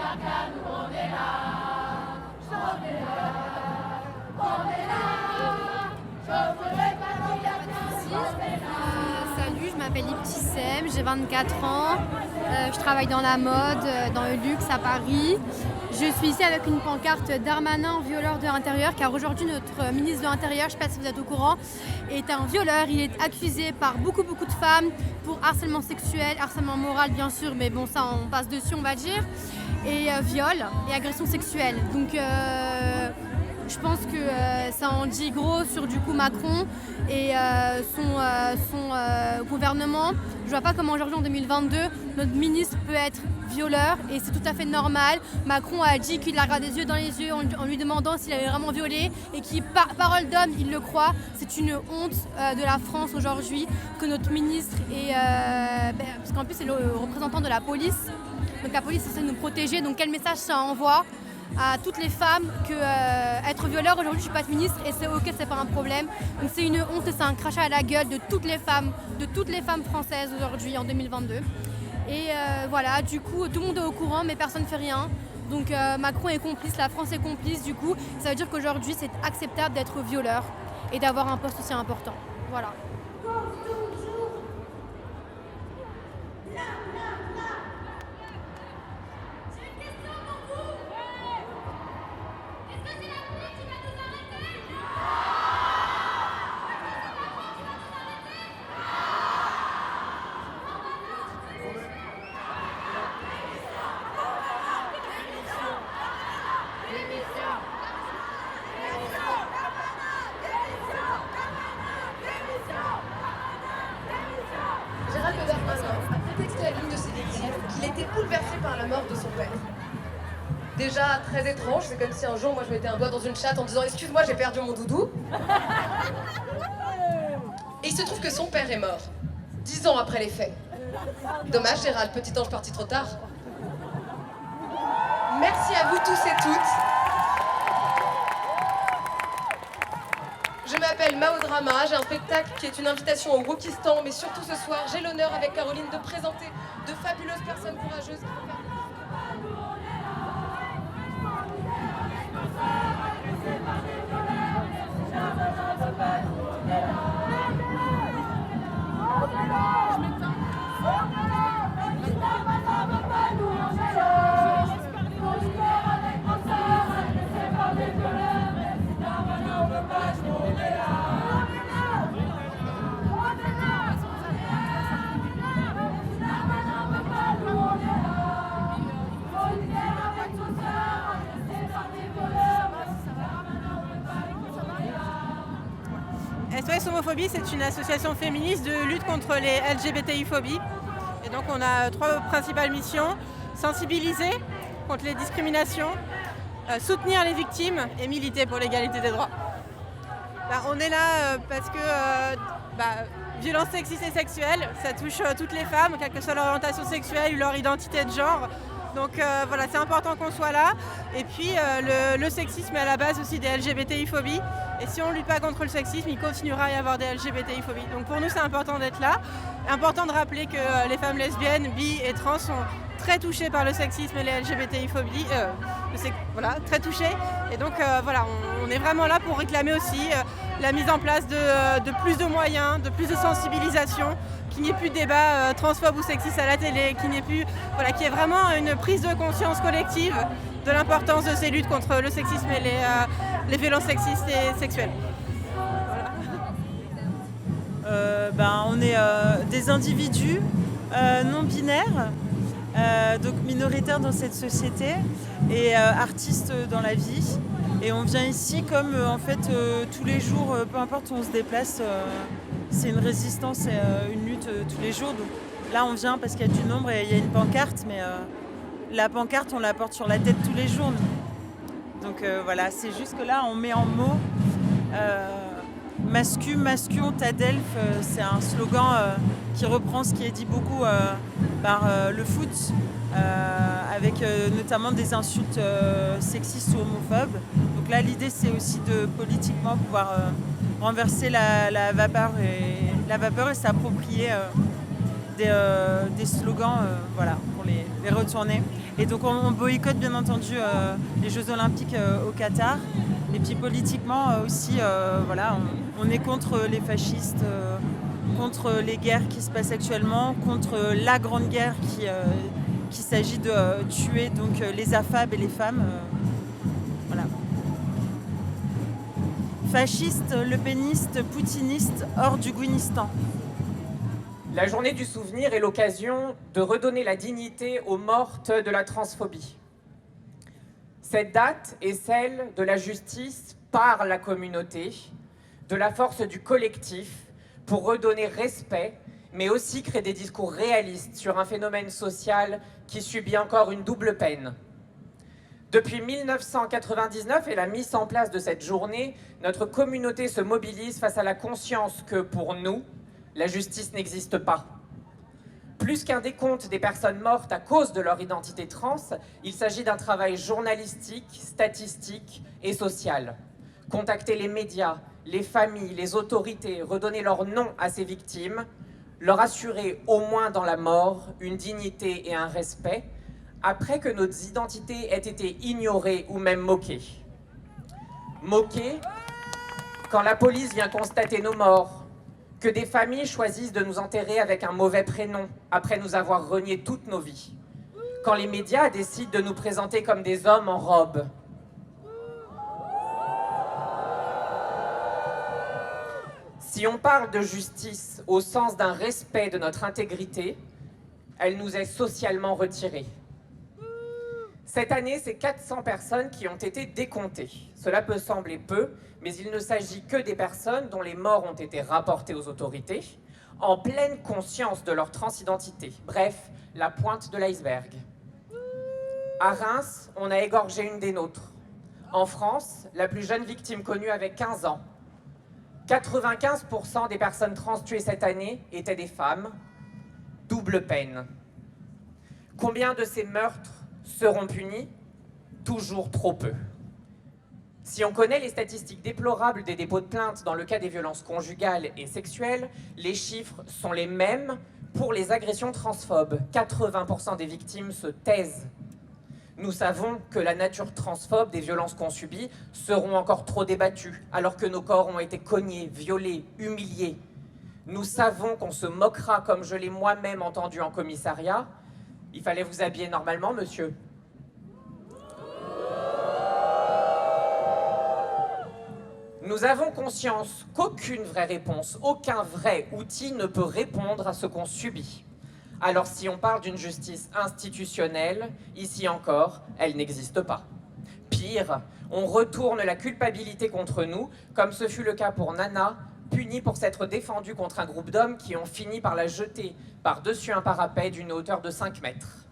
Salut, je m'appelle Ibtissem, j'ai 24 ans, je travaille dans la mode, dans le luxe à Paris. Je suis ici avec une pancarte Darmanin, violeur de l'intérieur, car aujourd'hui notre ministre de l'Intérieur, je ne sais pas si vous êtes au courant, est un violeur. Il est accusé par beaucoup de femmes pour harcèlement sexuel, harcèlement moral bien sûr, mais bon ça on passe dessus on va dire, et viol et agression sexuelle. Donc je pense que ça en dit gros sur du coup Macron et son gouvernement. Je vois pas comment aujourd'hui en 2022 notre ministre peut être violeur et c'est tout à fait normal. Macron a dit qu'il la regarde des yeux dans les yeux en lui demandant s'il avait vraiment violé et qui, parole d'homme, il le croit. C'est une honte de la France aujourd'hui que notre ministre est... parce qu'en plus c'est le représentant de la police. Donc la police essaie de nous protéger. Donc quel message ça envoie à toutes les femmes que être violeur aujourd'hui je suis pas ministre et c'est ok, c'est pas un problème. Donc c'est une honte et c'est un crachat à la gueule de toutes les femmes françaises aujourd'hui en 2022. Et voilà, du coup tout le monde est au courant mais personne ne fait rien. Donc Macron est complice, la France est complice, du coup ça veut dire qu'aujourd'hui c'est acceptable d'être violeur et d'avoir un poste aussi important. Voilà. Gérald Darmanin a prétexté à l'une de ses victimes qu'il était bouleversé par la mort de son père. Déjà très étrange, c'est comme si un jour moi je mettais un doigt dans une chatte en disant excuse-moi j'ai perdu mon doudou. Et il se trouve que son père est mort, 10 ans après les faits. Dommage Gérald, petit ange parti trop tard. Merci à vous tous et toutes. Je m'appelle Mao Drama, j'ai un spectacle qui est une invitation au Wokistan, mais surtout ce soir, j'ai l'honneur avec Caroline de présenter de fabuleuses personnes courageuses qui vont faire... SOS Homophobie, c'est une association féministe de lutte contre les LGBTI-phobies. Et donc on a 3 principales missions: sensibiliser contre les discriminations, soutenir les victimes et militer pour l'égalité des droits. On est là parce que violence sexiste et sexuelle, ça touche toutes les femmes, quelle que soit leur orientation sexuelle ou leur identité de genre. Donc voilà, c'est important qu'on soit là. Et puis le sexisme est à la base aussi des LGBTI-phobies. Et si on ne lutte pas contre le sexisme, il continuera à y avoir des LGBTI-phobies. Donc pour nous, c'est important d'être là. Important de rappeler que les femmes lesbiennes, bi et trans sont très touchées par le sexisme et les LGBTI-phobies. Voilà, très touchées. Et donc voilà, on est vraiment là pour réclamer aussi la mise en place de plus de moyens, de plus de sensibilisation, qu'il n'y ait plus de débat transphobe ou sexiste à la télé, qu'il n'y ait plus, voilà, qu'il y ait vraiment une prise de conscience collective de l'importance de ces luttes contre le sexisme et les violences sexistes et sexuelles. Voilà. On est des individus non binaires, donc minoritaires dans cette société et artistes dans la vie. Et on vient ici comme tous les jours, peu importe où on se déplace, c'est une résistance et une lutte tous les jours. Donc là on vient parce qu'il y a du nombre et il y a une pancarte, mais la pancarte on la porte sur la tête tous les jours. Donc voilà, c'est juste que là on met en mots Mascu, on t'adelph, c'est un slogan qui reprend ce qui est dit beaucoup par le foot, avec notamment des insultes sexistes ou homophobes. Donc là l'idée c'est aussi de politiquement pouvoir renverser la vapeur et s'approprier des slogans voilà, pour les retourner. Et donc on boycotte bien entendu les Jeux Olympiques au Qatar. Et puis politiquement aussi, voilà, on est contre les fascistes, contre les guerres qui se passent actuellement, contre la grande guerre qui s'agit de tuer donc, les AFAB et les femmes. Voilà. Fascistes, lepénistes, poutinistes, hors du Gouinistan. La journée du souvenir est l'occasion de redonner la dignité aux mortes de la transphobie. Cette date est celle de la justice par la communauté, de la force du collectif, pour redonner respect, mais aussi créer des discours réalistes sur un phénomène social qui subit encore une double peine. Depuis 1999 et la mise en place de cette journée, notre communauté se mobilise face à la conscience que, pour nous, la justice n'existe pas. Plus qu'un décompte des personnes mortes à cause de leur identité trans, il s'agit d'un travail journalistique, statistique et social. Contacter les médias, les familles, les autorités, redonner leur nom à ces victimes, leur assurer, au moins dans la mort, une dignité et un respect, après que nos identités aient été ignorées ou même moquées. Moquées quand la police vient constater nos morts, que des familles choisissent de nous enterrer avec un mauvais prénom après nous avoir renié toutes nos vies, quand les médias décident de nous présenter comme des hommes en robe. Si on parle de justice au sens d'un respect de notre intégrité, elle nous est socialement retirée. Cette année, c'est 400 personnes qui ont été décomptées. Cela peut sembler peu, mais il ne s'agit que des personnes dont les morts ont été rapportées aux autorités, en pleine conscience de leur transidentité. Bref, la pointe de l'iceberg. À Reims, on a égorgé une des nôtres. En France, la plus jeune victime connue avait 15 ans. 95% des personnes trans tuées cette année étaient des femmes. Double peine. Combien de ces meurtres seront punis? Toujours trop peu. Si on connaît les statistiques déplorables des dépôts de plainte dans le cas des violences conjugales et sexuelles, les chiffres sont les mêmes pour les agressions transphobes. 80% des victimes se taisent. Nous savons que la nature transphobe des violences qu'on subit seront encore trop débattues, alors que nos corps ont été cognés, violés, humiliés. Nous savons qu'on se moquera, comme je l'ai moi-même entendu en commissariat. Il fallait vous habiller normalement, monsieur. Nous avons conscience qu'aucune vraie réponse, aucun vrai outil ne peut répondre à ce qu'on subit. Alors si on parle d'une justice institutionnelle, ici encore, elle n'existe pas. Pire, on retourne la culpabilité contre nous, comme ce fut le cas pour Nana, punie pour s'être défendue contre un groupe d'hommes qui ont fini par la jeter par-dessus un parapet d'une hauteur de 5 mètres.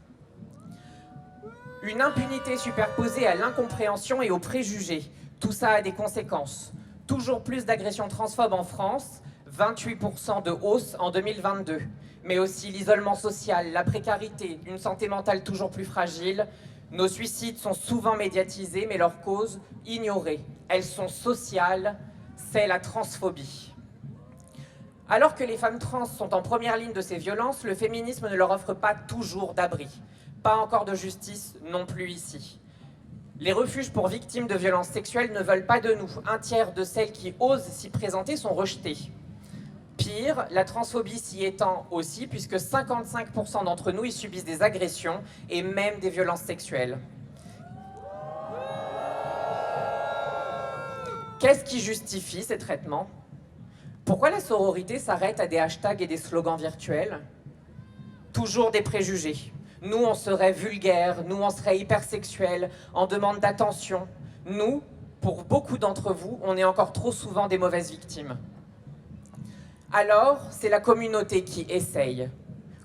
Une impunité superposée à l'incompréhension et aux préjugés. Tout ça a des conséquences. Toujours plus d'agressions transphobes en France, 28% de hausse en 2022. Mais aussi l'isolement social, la précarité, une santé mentale toujours plus fragile. Nos suicides sont souvent médiatisés, mais leurs causes ignorées. Elles sont sociales, c'est la transphobie. Alors que les femmes trans sont en première ligne de ces violences, le féminisme ne leur offre pas toujours d'abri. Pas encore de justice non plus ici. Les refuges pour victimes de violences sexuelles ne veulent pas de nous. Un tiers de celles qui osent s'y présenter sont rejetées. Pire, la transphobie s'y étend aussi, puisque 55% d'entre nous y subissent des agressions et même des violences sexuelles. Qu'est-ce qui justifie ces traitements? Pourquoi la sororité s'arrête à des hashtags et des slogans virtuels? Toujours des préjugés. Nous, on serait vulgaires, nous, on serait hypersexuels, en demande d'attention. Nous, pour beaucoup d'entre vous, on est encore trop souvent des mauvaises victimes. Alors, c'est la communauté qui essaye.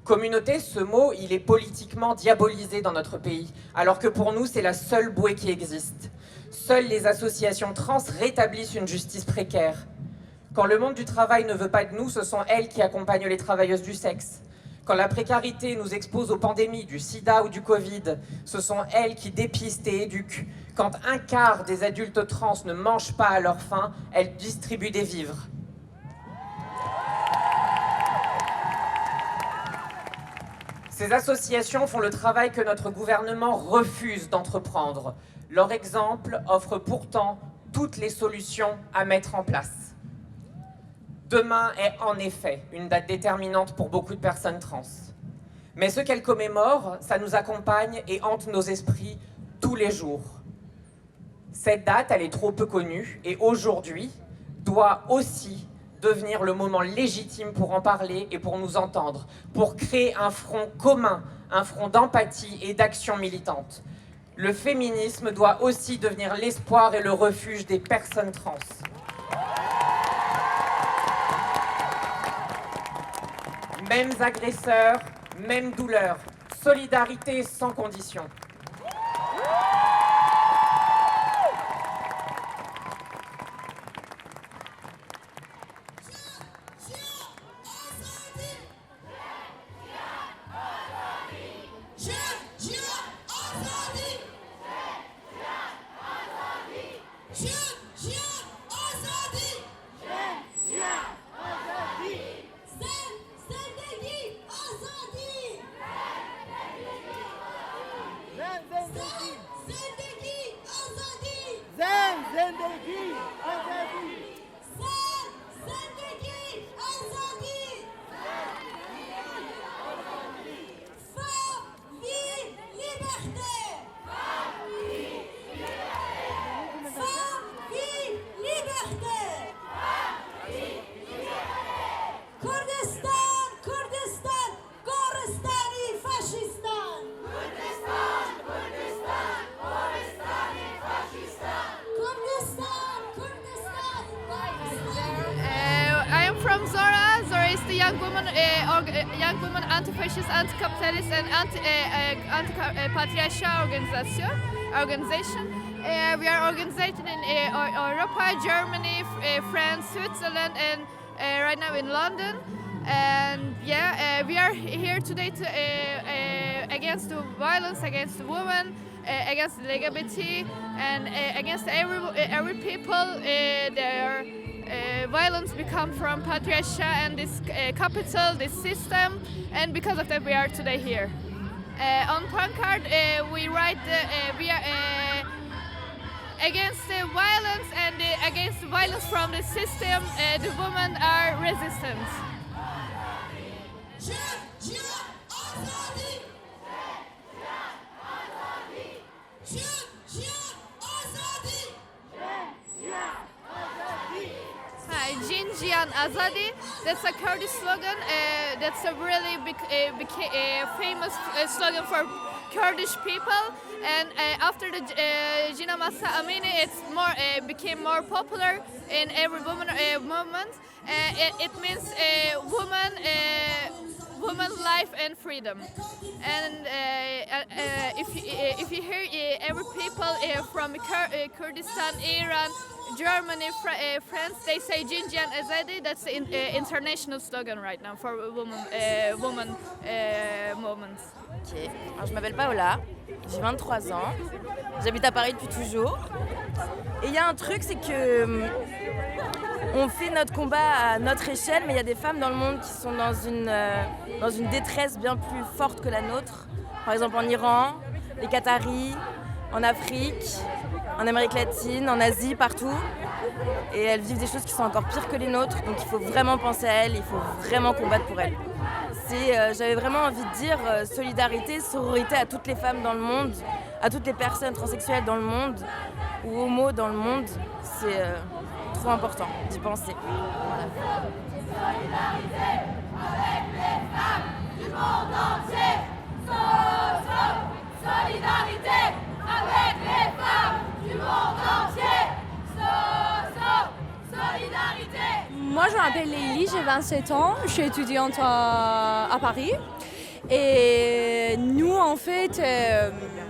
Communauté, ce mot, il est politiquement diabolisé dans notre pays, alors que pour nous, c'est la seule bouée qui existe. Seules les associations trans rétablissent une justice précaire. Quand le monde du travail ne veut pas de nous, ce sont elles qui accompagnent les travailleuses du sexe. Quand la précarité nous expose aux pandémies du sida ou du Covid, ce sont elles qui dépistent et éduquent. Quand un quart des adultes trans ne mangent pas à leur faim, elles distribuent des vivres. Ces associations font le travail que notre gouvernement refuse d'entreprendre. Leur exemple offre pourtant toutes les solutions à mettre en place. Demain est en effet une date déterminante pour beaucoup de personnes trans. Mais ce qu'elle commémore, ça nous accompagne et hante nos esprits tous les jours. Cette date, elle est trop peu connue et aujourd'hui doit aussi devenir le moment légitime pour en parler et pour nous entendre, pour créer un front commun, un front d'empathie et d'action militante. Le féminisme doit aussi devenir l'espoir et le refuge des personnes trans. Mêmes agresseurs, même douleur, solidarité sans condition. Young Women Anti-Fascist, Anti-Capitalist and Anti-Patriarchal Organization. We are organized in Europe, Germany, France, Switzerland, and right now in London. And we are here today to, against the violence against women, against the LGBT, and against every people. Their violence become from patriarchy and this capital, this system, and because of that we are today here. On pancart we write we are against the violence and against the violence from the system. The women are resistant. Jinjian Azadi, that's a Kurdish slogan. That's a really big, famous slogan for Kurdish people. And after the Jina Mahsa Amini, it's more became more popular in every woman movement. It means woman life and freedom. And if you hear every people from Kurdistan, Iran, Germany, France, they say Jinjian Azadi. That's the international slogan right now for woman movements. Ok, alors, je m'appelle Paola, j'ai 23 ans, j'habite à Paris depuis toujours. Et il y a un truc, c'est que on fait notre combat à notre échelle, mais il y a des femmes dans le monde qui sont dans une détresse bien plus forte que la nôtre. Par exemple en Iran, les Qataris, en Afrique, en Amérique latine, en Asie, partout. Et elles vivent des choses qui sont encore pires que les nôtres, donc il faut vraiment penser à elles, il faut vraiment combattre pour elles. J'avais vraiment envie de dire solidarité, sororité à toutes les femmes dans le monde, à toutes les personnes transsexuelles dans le monde, ou homo dans le monde. C'est trop important d'y penser. Solidarité avec les femmes du monde entier. Solidarité avec les femmes du monde entier. Solidarité. Moi, je m'appelle Leili, j'ai 27 ans, je suis étudiante à Paris. Et nous, en fait,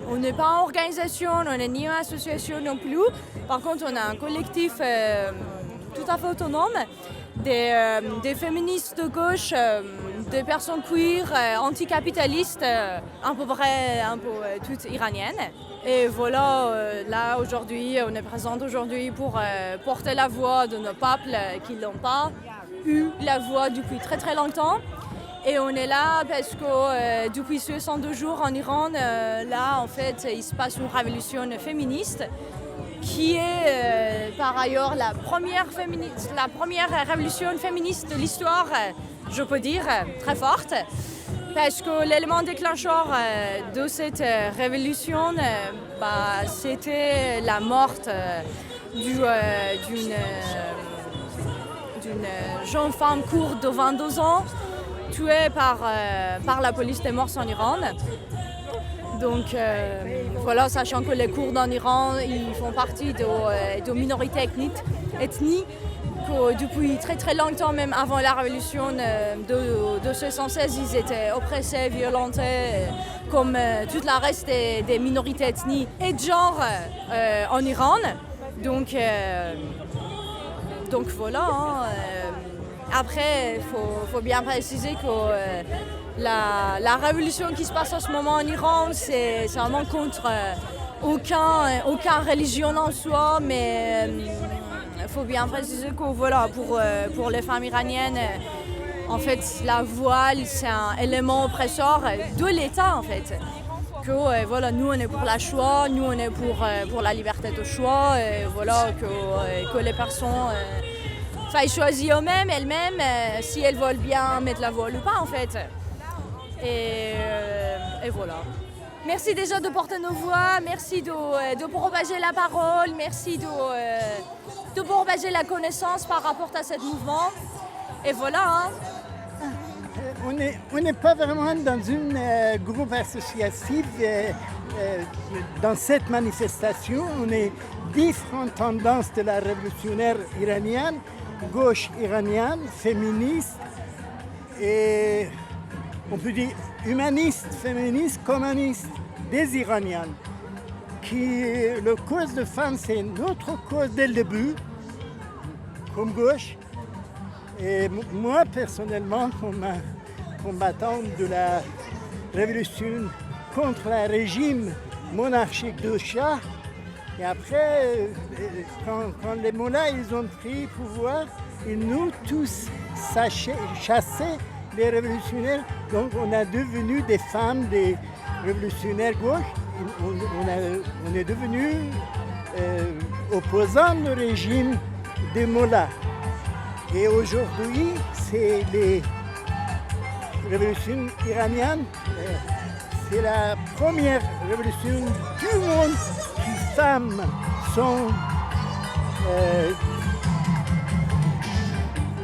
on n'est pas en organisation, on n'est ni en association non plus. Par contre, on a un collectif tout à fait autonome, des féministes de gauche, des personnes queer, anticapitalistes, à peu près toutes iraniennes. Et voilà, là aujourd'hui, on est présente aujourd'hui pour porter la voix de nos peuples qui n'ont pas eu la voix depuis très très longtemps. Et on est là parce que depuis 62 jours en Iran, là en fait il se passe une révolution féministe qui est par ailleurs la première révolution féministe de l'histoire, je peux dire, très forte. Parce que l'élément déclencheur de cette révolution, c'était la mort d'une jeune femme courte de 22 ans, tuée par la police des mœurs en Iran. Donc voilà, sachant que les Kurdes en Iran, ils font partie de minorités ethniques que depuis très très longtemps, même avant la révolution de 1916, ils étaient oppressés, violentés, comme tout le reste des minorités ethniques et de genre en Iran. Donc voilà. Après, il faut bien préciser que la révolution qui se passe en ce moment en Iran, c'est vraiment contre aucune religion en soi, mais il faut bien préciser que voilà, pour les femmes iraniennes, en fait, la voile, c'est un élément oppresseur de l'État, en fait. Que voilà, nous, on est pour la choix, nous, on est pour la liberté de choix, et voilà, que les personnes faillent choisir elles-mêmes, si elles veulent bien mettre la voile ou pas, en fait. Et voilà. Merci déjà de porter nos voix, merci de propager la parole, merci de propager la connaissance par rapport à ce mouvement. Et voilà. Hein. On n'est pas vraiment dans un groupe associatif dans cette manifestation. On est différentes tendances de la révolutionnaire iranienne, gauche iranienne, féministe et on peut dire humaniste, féministe, communiste des Iraniennes. Le cause de femmes, c'est notre cause dès le début, comme gauche. Et moi, personnellement, comme combattant de la révolution contre le régime monarchique de Shah, et après, quand les mollahs ils ont pris pouvoir, ils nous tous chassaient les révolutionnaires. Donc on a devenu des femmes, des révolutionnaires gauche. On est devenus opposants au régime des mollahs. Et aujourd'hui, c'est les révolutions iraniennes. C'est la première révolution du monde où les femmes sont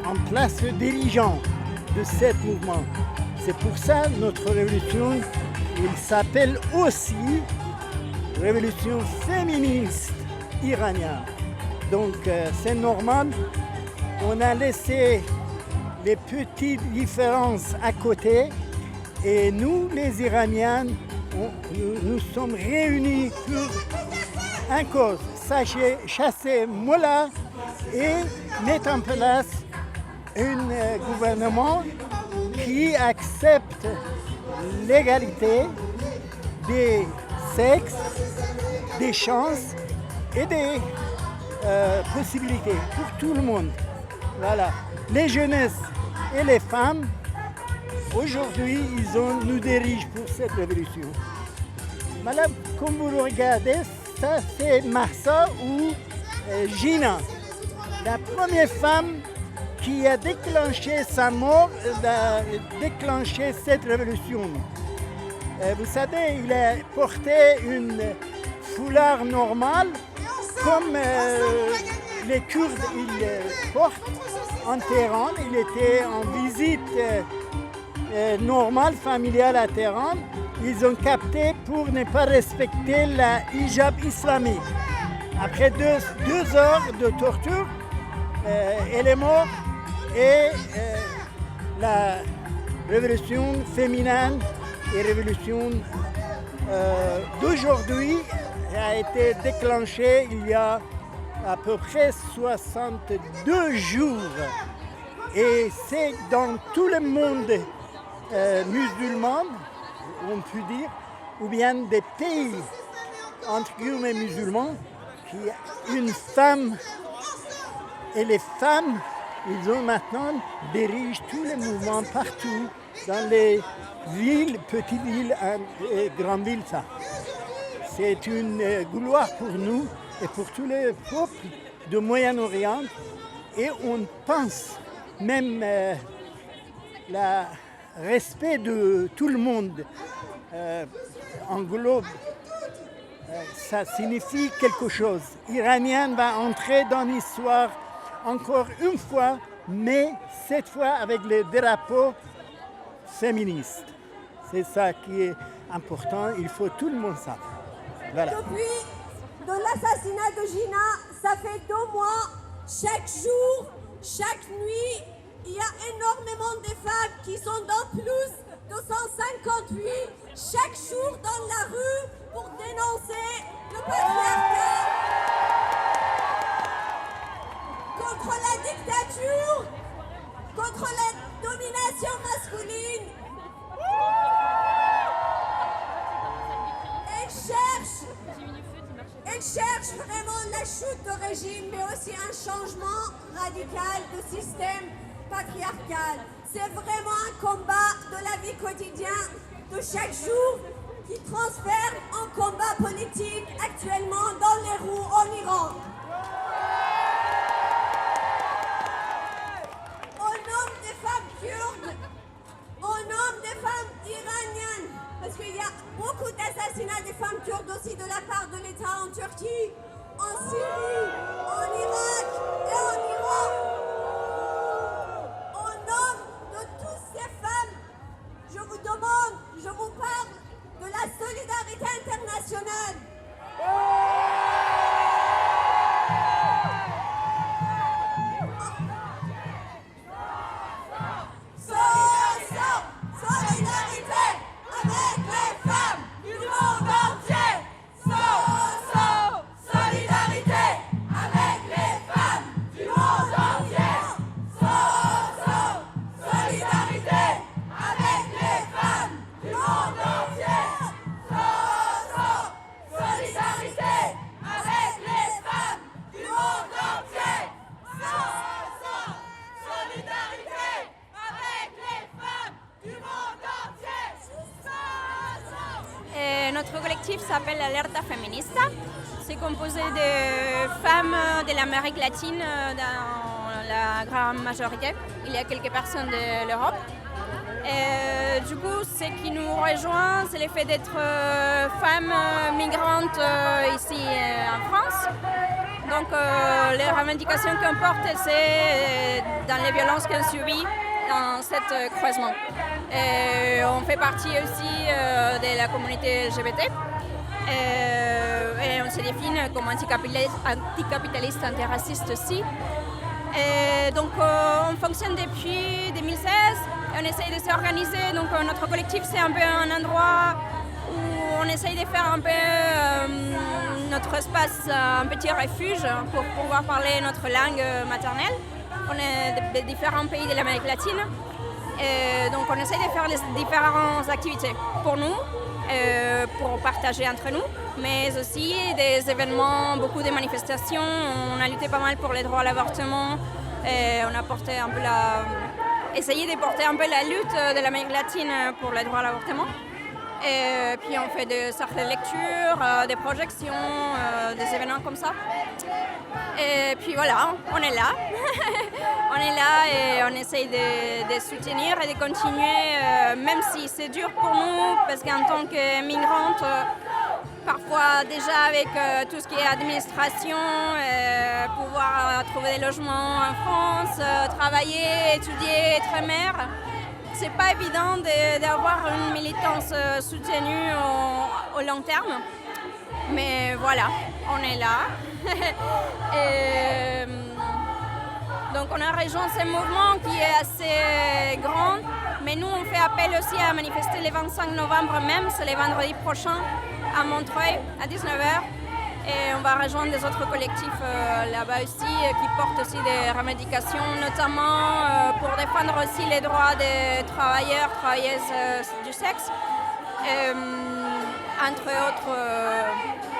en place dirigeante de ce mouvement. C'est pour ça que notre révolution, il s'appelle aussi révolution féministe iranienne. Donc c'est normal, on a laissé les petites différences à côté et nous, les Iraniennes, nous sommes réunis pour une cause, chasser Mollah et mettre en place un gouvernement qui accepte l'égalité des sexes, des chances et des possibilités pour tout le monde. Voilà. Les jeunesses et les femmes, aujourd'hui, nous dirigent pour cette révolution. Madame, comme vous le regardez, ça c'est Mahsa ou Gina, la première femme qui a déclenché sa mort, a déclenché cette révolution. Vous savez, il a porté une foulard normale, comme les Kurdes ils portent en Téhéran. Il était en visite normale, familiale à Téhéran. Ils ont capté pour ne pas respecter la hijab islamique. Après deux heures de torture, elle est morte et la révolution féminine et révolution d'aujourd'hui a été déclenchée il y a à peu près 62 jours. Et c'est dans tout le monde musulman, on peut dire, ou bien des pays entre guillemets musulmans, une femme et les femmes, ils ont maintenant dirigent tous les mouvements partout dans les villes, petites villes et grandes villes. Ça. C'est une gloire pour nous et pour tous les peuples du Moyen-Orient. Et on pense même le respect de tout le monde en globe. Ça signifie quelque chose. Iranien va entrer dans l'histoire encore une fois, mais cette fois avec le drapeau féministe. C'est ça qui est important, il faut tout le monde savoir. Voilà. Depuis de l'assassinat de Gina, ça fait 2 mois, chaque jour, chaque nuit, il y a énormément de femmes qui sont dans plus de 158 chaque jour dans la rue pour dénoncer le patriarcat, contre la dictature, contre la domination masculine. Elle cherche vraiment la chute de régime, mais aussi un changement radical de système patriarcal. C'est vraiment un combat de la vie quotidienne de chaque jour qui transfère en combat politique actuellement dans les roues en Iran. Au nom des femmes kurdes, au nom des femmes iraniennes, parce qu'il y a beaucoup d'assassinats des femmes kurdes aussi de la part de l'État en Turquie, en Syrie, en Irak et en Iran. Au nom de toutes ces femmes, je vous demande, je vous parle de la solidarité internationale. Notre collectif s'appelle Alerta Feminista. C'est composé de femmes de l'Amérique latine dans la grande majorité. Il y a quelques personnes de l'Europe. Et du coup, ce qui nous rejoint, c'est le fait d'être femmes migrantes ici en France. Donc les revendications qu'on porte, c'est dans les violences qu'on subit dans cet croisement. Et on fait partie aussi de la communauté LGBT et on se définit comme anticapitaliste, antiraciste aussi. Et donc on fonctionne depuis 2016 et on essaye de s'organiser. Donc notre collectif, c'est un peu un endroit où on essaye de faire un peu notre espace, un petit refuge pour pouvoir parler notre langue maternelle. On est de différents pays de l'Amérique latine. Et donc on essaie de faire les différentes activités pour nous, pour partager entre nous, mais aussi des événements, beaucoup de manifestations. On a lutté pas mal pour les droits à l'avortement et on a porté un peu essayé de porter un peu la lutte de l'Amérique latine pour les droits à l'avortement. Et puis on fait des cercles de lecture, des projections, des événements comme ça. Et puis voilà, on est là. On est là et on essaye de soutenir et de continuer, même si c'est dur pour nous, parce qu'en tant que migrante, parfois déjà avec tout ce qui est administration, pouvoir trouver des logements en France, travailler, étudier, être mère, c'est pas évident d'avoir une militance soutenue au long terme. Mais voilà, on est là. Et, donc on a rejoint ce mouvement qui est assez grand, mais nous on fait appel aussi à manifester le 25 novembre même, c'est le vendredi prochain à Montreuil à 19h. Et on va rejoindre des autres collectifs là-bas aussi qui portent aussi des revendications, notamment pour défendre aussi les droits des travailleurs, travailleuses du sexe, entre autres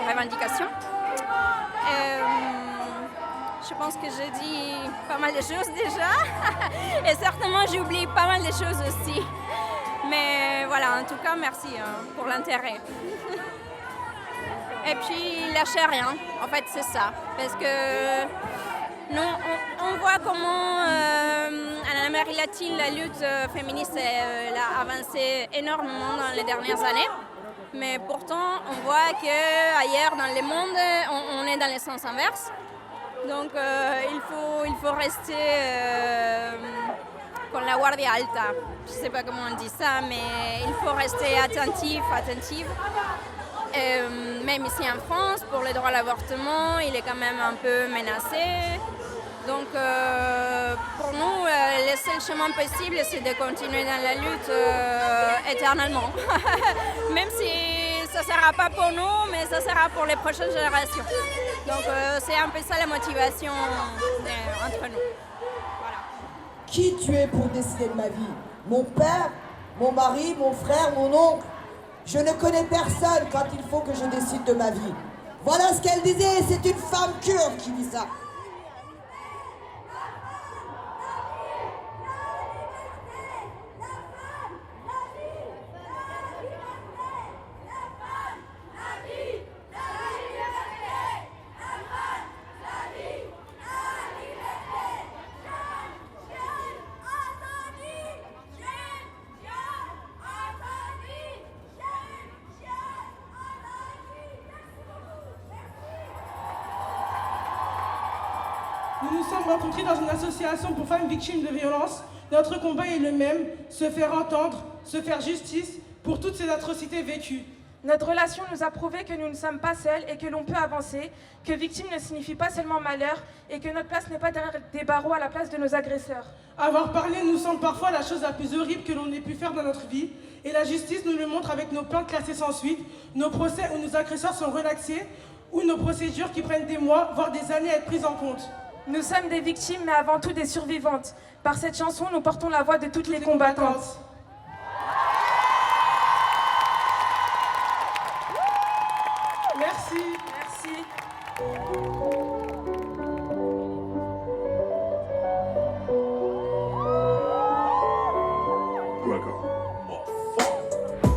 revendications. Je pense que j'ai dit pas mal de choses déjà et certainement j'ai oublié pas mal de choses aussi. Mais voilà, en tout cas, merci pour l'intérêt. Et puis, lâchez rien, en fait, c'est ça. Parce que nous, on voit comment en Amérique latine, la lutte féministe a avancé énormément dans les dernières années. Mais pourtant, on voit qu'ailleurs dans le monde, on est dans le sens inverse. Donc, il faut rester con la guardia alta. Je ne sais pas comment on dit ça, mais il faut rester attentive. Même ici en France, pour le droit à l'avortement, il est quand même un peu menacé. Donc pour nous, le seul chemin possible, c'est de continuer dans la lutte éternellement. Même si ça ne sera pas pour nous, mais ça sera pour les prochaines générations. Donc c'est un peu ça la motivation entre nous. Voilà. Qui tu es pour décider de ma vie? Mon père, mon mari, mon frère, mon oncle? Je ne connais personne quand il faut que je décide de ma vie. Voilà ce qu'elle disait, c'est une femme kurde qui dit ça. Nous nous sommes rencontrés dans une association pour femmes victimes de violences. Notre combat est le même, se faire entendre, se faire justice pour toutes ces atrocités vécues. Notre relation nous a prouvé que nous ne sommes pas seuls et que l'on peut avancer, que victime ne signifie pas seulement malheur et que notre place n'est pas derrière des barreaux à la place de nos agresseurs. Avoir parlé nous semble parfois la chose la plus horrible que l'on ait pu faire dans notre vie et la justice nous le montre avec nos plaintes classées sans suite, nos procès où nos agresseurs sont relaxés ou nos procédures qui prennent des mois, voire des années à être prises en compte. Nous sommes des victimes, mais avant tout des survivantes. Par cette chanson, nous portons la voix de toutes les combattantes. Merci. Merci.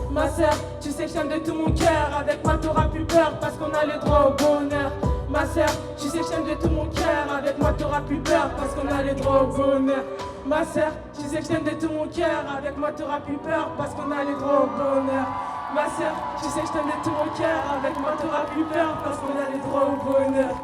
Ma sœur, tu sais que j'aime de tout mon cœur. Avec moi t'auras plus peur parce qu'on a le droit au bonheur. Ma sœur, tu sais que j'aime de tout mon cœur. Avec moi t'auras plus peur parce qu'on a le droit au bonheur. Ma sœur, tu sais que j'aime de tout mon cœur. Avec moi t'auras plus peur parce qu'on a le droit au bonheur. Ma sœur, tu sais que je t'aime de tout mon cœur. Avec moi t'auras plus peur parce qu'on a le droit au bonheur.